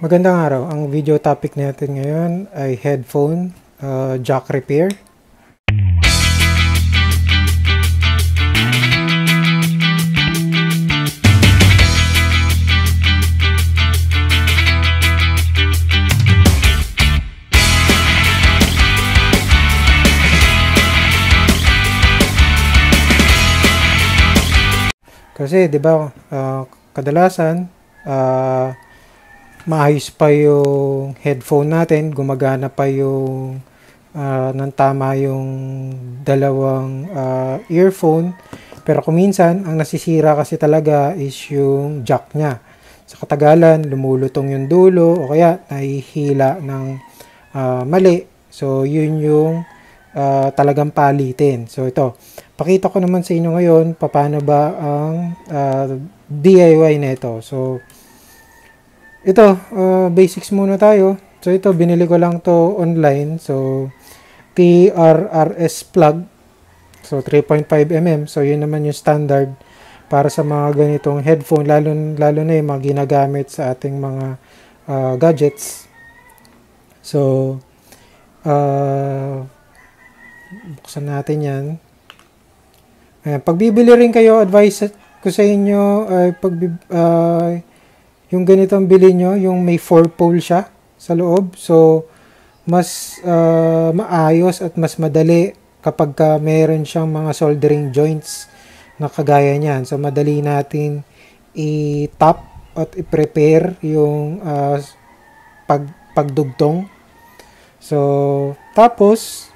Magandang araw. Ang video topic natin ngayon ay headphone jack repair. Kasi 'di ba kadalasan maayos pa yung headphone natin, gumagana pa yung ng tama yung dalawang earphone, pero kung minsan ang nasisira kasi talaga is yung jack niya. Sa katagalan lumulutong yung dulo o kaya nahihila ng mali. So yun yung talagang palitin. So ito, pakita ko naman sa inyo ngayon paano ba ang DIY nito. So ito, basics muna tayo. So ito, binili ko lang to online. So TRRS plug. So 3.5mm. So yun naman yung standard para sa mga ganitong headphone, lalo na yung mga ginagamit sa ating mga gadgets. So buksan natin yan. Ayan, pag bibili rin kayo, advice ko sa inyo ay yung ganitong bili nyo, yung may 4-pole siya sa loob. So mas maayos at mas madali kapag meron siyang mga soldering joints na kagaya niyan. So madali natin i-tap at i-prepare yung pagdugtong. So tapos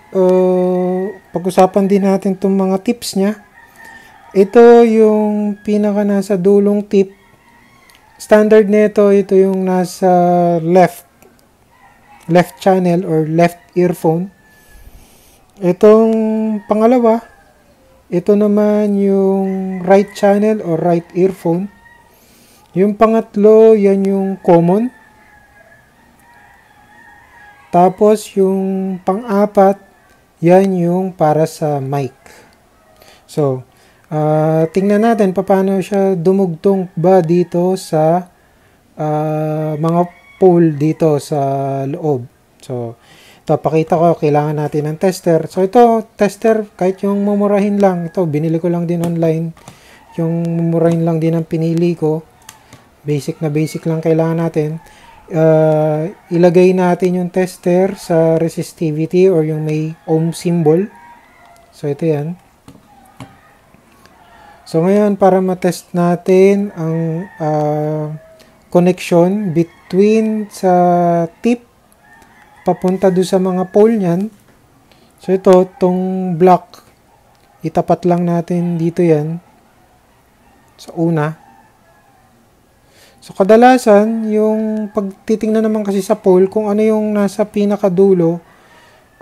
pag-usapan din natin itong mga tips niya. Ito yung pinaka nasa dulong tip. Standard nito, ito yung nasa left channel or left earphone. Itong pangalawa, ito naman yung right channel or right earphone. Yung pangatlo, yan yung common. Tapos yung pang-apat, yan yung para sa mic. So tingnan natin paano siya dumugtong ba dito sa mga pole dito sa loob. So ito, pakita ko, kailangan natin ng tester. So ito, tester, kahit yung mumurahin lang. Ito, binili ko lang din online. Yung mumurahin lang din ang pinili ko. Basic na basic lang kailangan natin. Ilagay natin yung tester sa resistivity or yung may ohm symbol. So ito yan. So ngayon, para matest natin ang connection between sa tip papunta doon sa mga pole niyan. So ito, tong block, itapat lang natin dito yan sa una. So kadalasan, yung pagtitingnan naman kasi sa pole, kung ano yung nasa pinakadulo,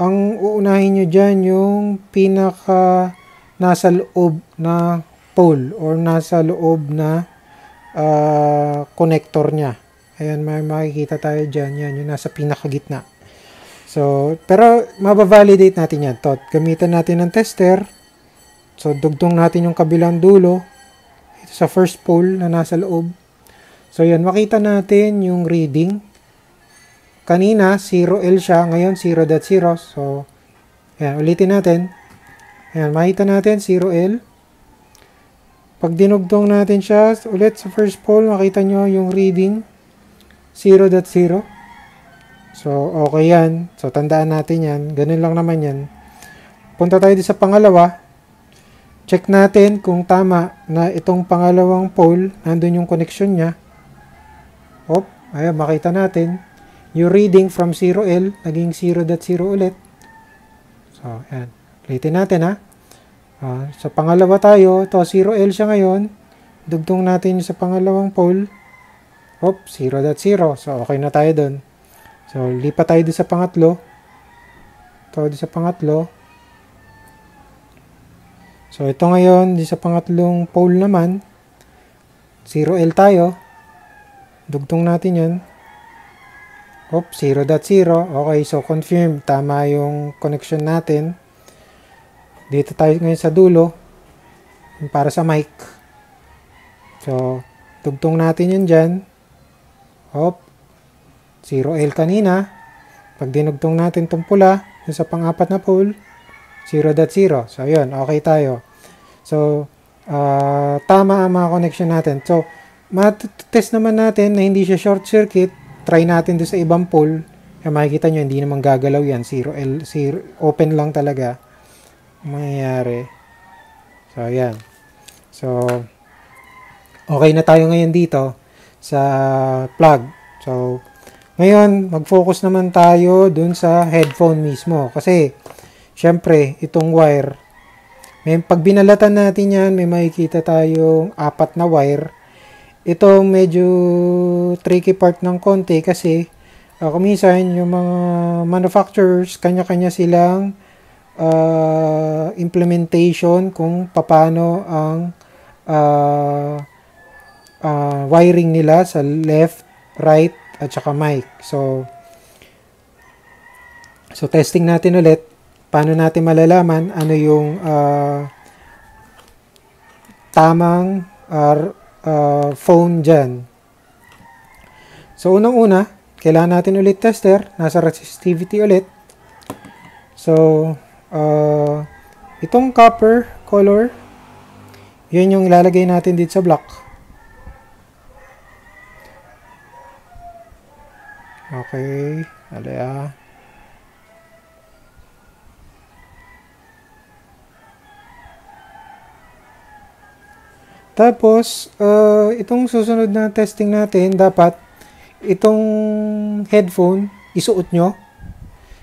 ang uunahin nyo dyan yung pinaka nasa loob na pole or nasa loob na connector niya. Ayan, may makikita tayo dyan. Yan, yung nasa pinakagitna. So, pero mabavalidate natin yan. Gamitan natin ng tester. So, dugtong natin yung kabilang dulo. Ito sa first pole na nasa loob. So, yan, makita natin yung reading. Kanina, 0L siya. Ngayon, 0.0. So, yan, ulitin natin. Ayan, makita natin, 0L. Pag dinugtong natin siya ulit sa first pole, makita nyo yung reading 0.0. So, okay yan. So, tandaan natin yan. Ganun lang naman yan. Punta tayo sa pangalawa. Check natin kung tama na itong pangalawang pole, nandun yung connection niya. Ayan, makita natin. Yung reading from 0L, naging 0.0 ulit. So, ayan. Ulitin natin ha. Sa pangalawa tayo, ito 0L siya ngayon. Dugtong natin sa pangalawang pole. 0.0. So, okay na tayo dun. So, lipat tayo doon sa pangatlo. Ito doon sa pangatlo. So, ito ngayon, doon sa pangatlong pole naman. 0L tayo. Dugtong natin yan. 0.0. Okay, so confirm. Tama yung connection natin. Dito tayo ngayon sa dulo para sa mic. So, tugtong natin yan dyan. 0L kanina. Pag dinugtong natin itong pula, yung sa pang-apat na pole, 0.0. So, yun. Okay tayo. So, tama ang mga connection natin. So, matitest naman natin na hindi siya short circuit. Try natin doon sa ibang pole. Kaya makikita nyo, hindi naman gagalaw yan. 0L, open lang talaga. Mangyayari. So, ayan. So, okay na tayo ngayon dito sa plug. So, ngayon, mag-focus naman tayo dun sa headphone mismo. Kasi, syempre, itong wire, pag binalatan natin yan, may makikita tayong 4 na wire. Ito medyo tricky part ng konti kasi kuminsan yung mga manufacturers, kanya-kanya silang implementation kung paano ang wiring nila sa left, right, at saka mic. So testing natin ulit. Paano natin malalaman ano yung tamang phone dyan. So, unang-una, kailangan natin ulit tester. Nasa resistivity ulit. So, itong copper color, yun yung ilalagay natin dito sa block. Okay. Alaya. Tapos, itong susunod na testing natin, dapat itong headphone, isuot nyo.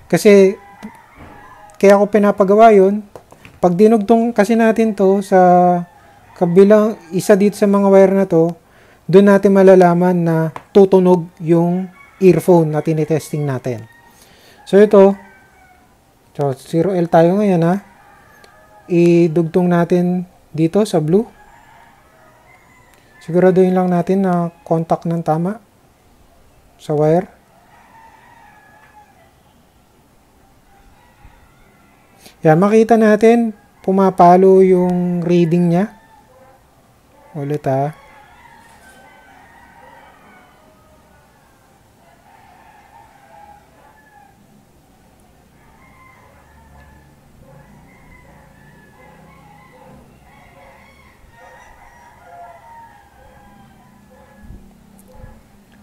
Kasi, kaya ako pinapagawa yun. Pag dinugtong kasi natin to sa kabilang, isa dito sa mga wire na to, doon natin malalaman na tutunog yung earphone na tinitesting natin. So, ito, 0L tayo ngayon ha. Idugtong natin dito sa blue. Siguraduhin lang natin na contact ng tama sa wire. Yan, makita natin pumapalo yung reading niya. Ulit ha.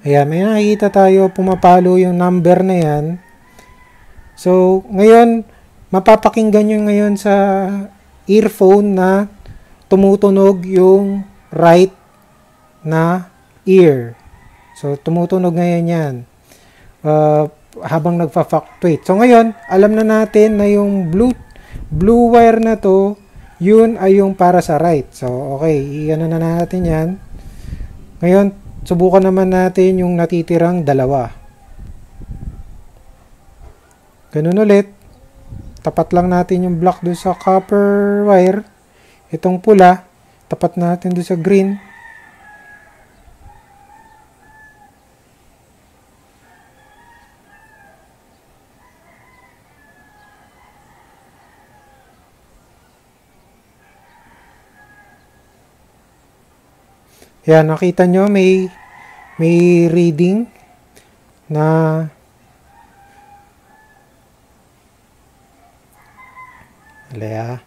Ayan, may nakikita tayo, pumapalo yung number na yan. So, ngayon, mapapakinggan nyo ngayon sa earphone na tumutunog yung right na ear. So, tumutunog ngayon yan. Habang nagfa-fluctuate. So, ngayon, alam na natin na yung blue wire na to, yun ay yung para sa right. So, okay, iyan na natin yan. Ngayon, subukan naman natin yung natitirang dalawa. Ganun ulit. Tapat lang natin yung block doon sa copper wire. Itong pula, tapat natin doon sa green. Yan, nakita nyo may reading na alaya.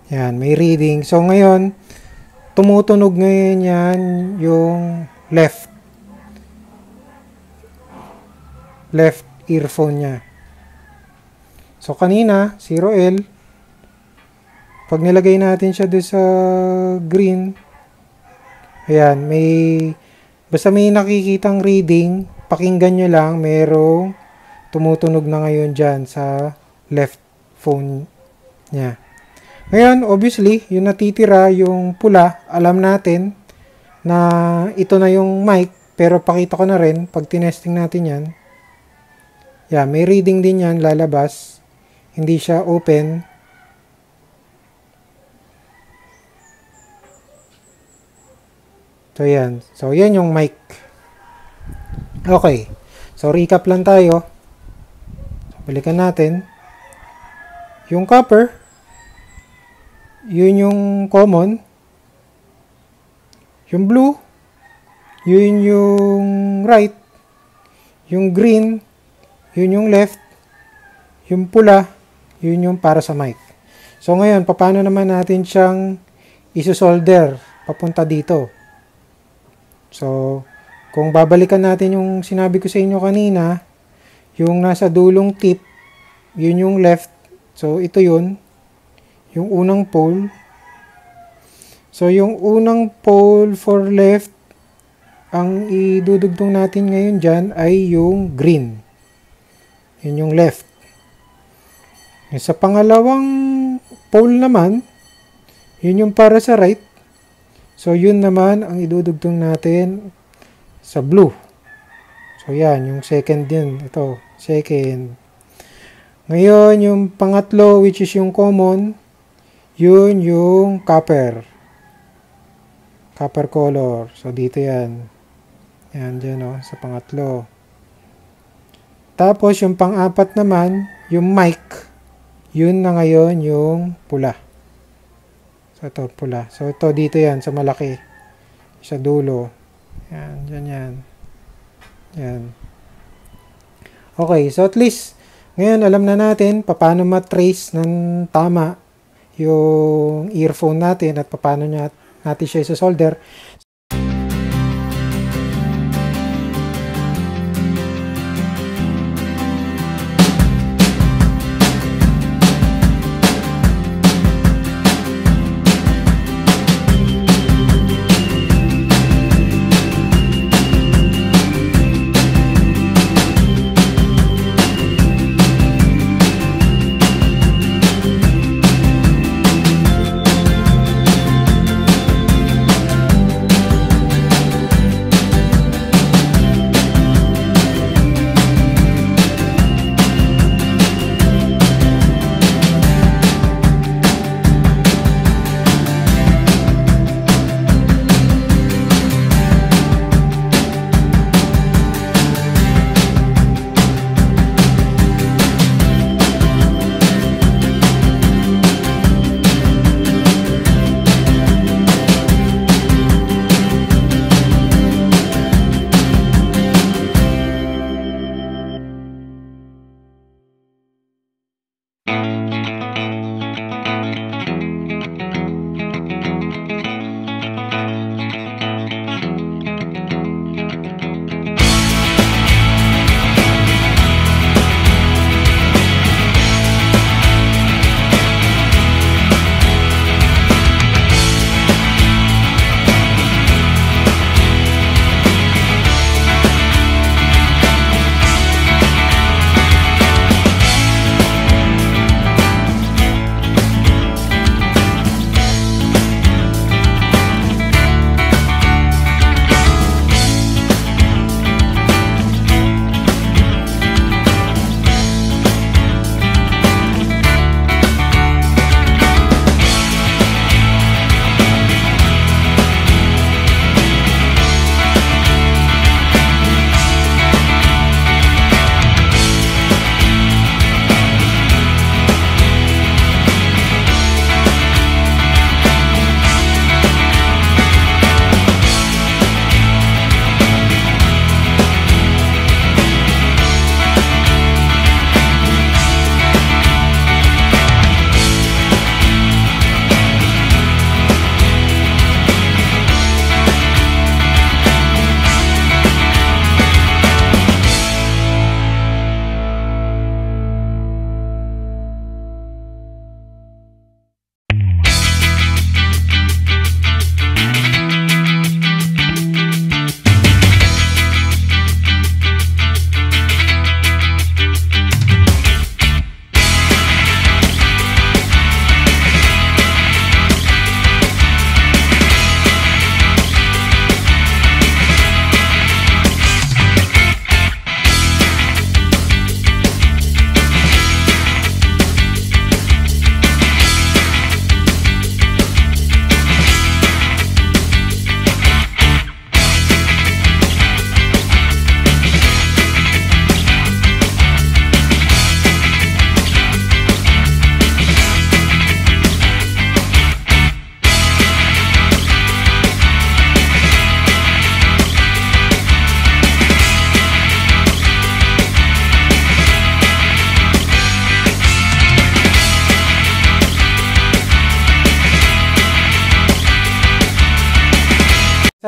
Yan, may reading. So, ngayon, tumutunog ngayon yan yung left earphone niya. So, kanina, 0L. Pag nilagay natin siya doon sa green, ayan, basta may nakikitang reading, pakinggan nyo lang, merong tumutunog na ngayon dyan sa left phone niya. Ngayon, obviously, yung natitira, yung pula, alam natin na ito na yung mic, pero pakita ko na rin, pag tinesting natin yan, yeah, may reading din yan, lalabas, hindi siya open. So, yan. So, yan yung mic. Okay. So, recap lang tayo. So, balikan natin. Yung copper, yun yung common. Yung blue, yun yung right. Yung green, yun yung left. Yung pula, yun yung para sa mic. So, ngayon, paano naman natin siyang isosolder papunta dito? So, kung babalikan natin yung sinabi ko sa inyo kanina, yung nasa dulong tip, yun yung left. So, ito yun. Yung unang pole. So, yung unang pole for left, ang idudugtong natin ngayon dyan ay yung green. Yun yung left. Sa pangalawang pole naman, yun yung para sa right. So, yun naman ang idudugtong natin sa blue. So, yan. Yung second din. Ito. Second. Ngayon, yung pangatlo, which is yung common, yun yung copper. Copper color. So, dito yan. Yan, dyan o. Sa pangatlo. Tapos, yung pang-apat naman, yung mic. Yun na ngayon yung pula. So, ito, pula. So, ito, dito yan, sa malaki. Sa dulo. Yan, dyan yan. Yan. Okay, so at least, ngayon, alam na natin paano matrace ng tama yung earphone natin at paano natin siya isa-solder.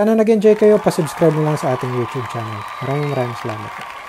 Sana nag-enjoy kayo, pa-subscribe na lang sa ating YouTube channel. Maraming salamat.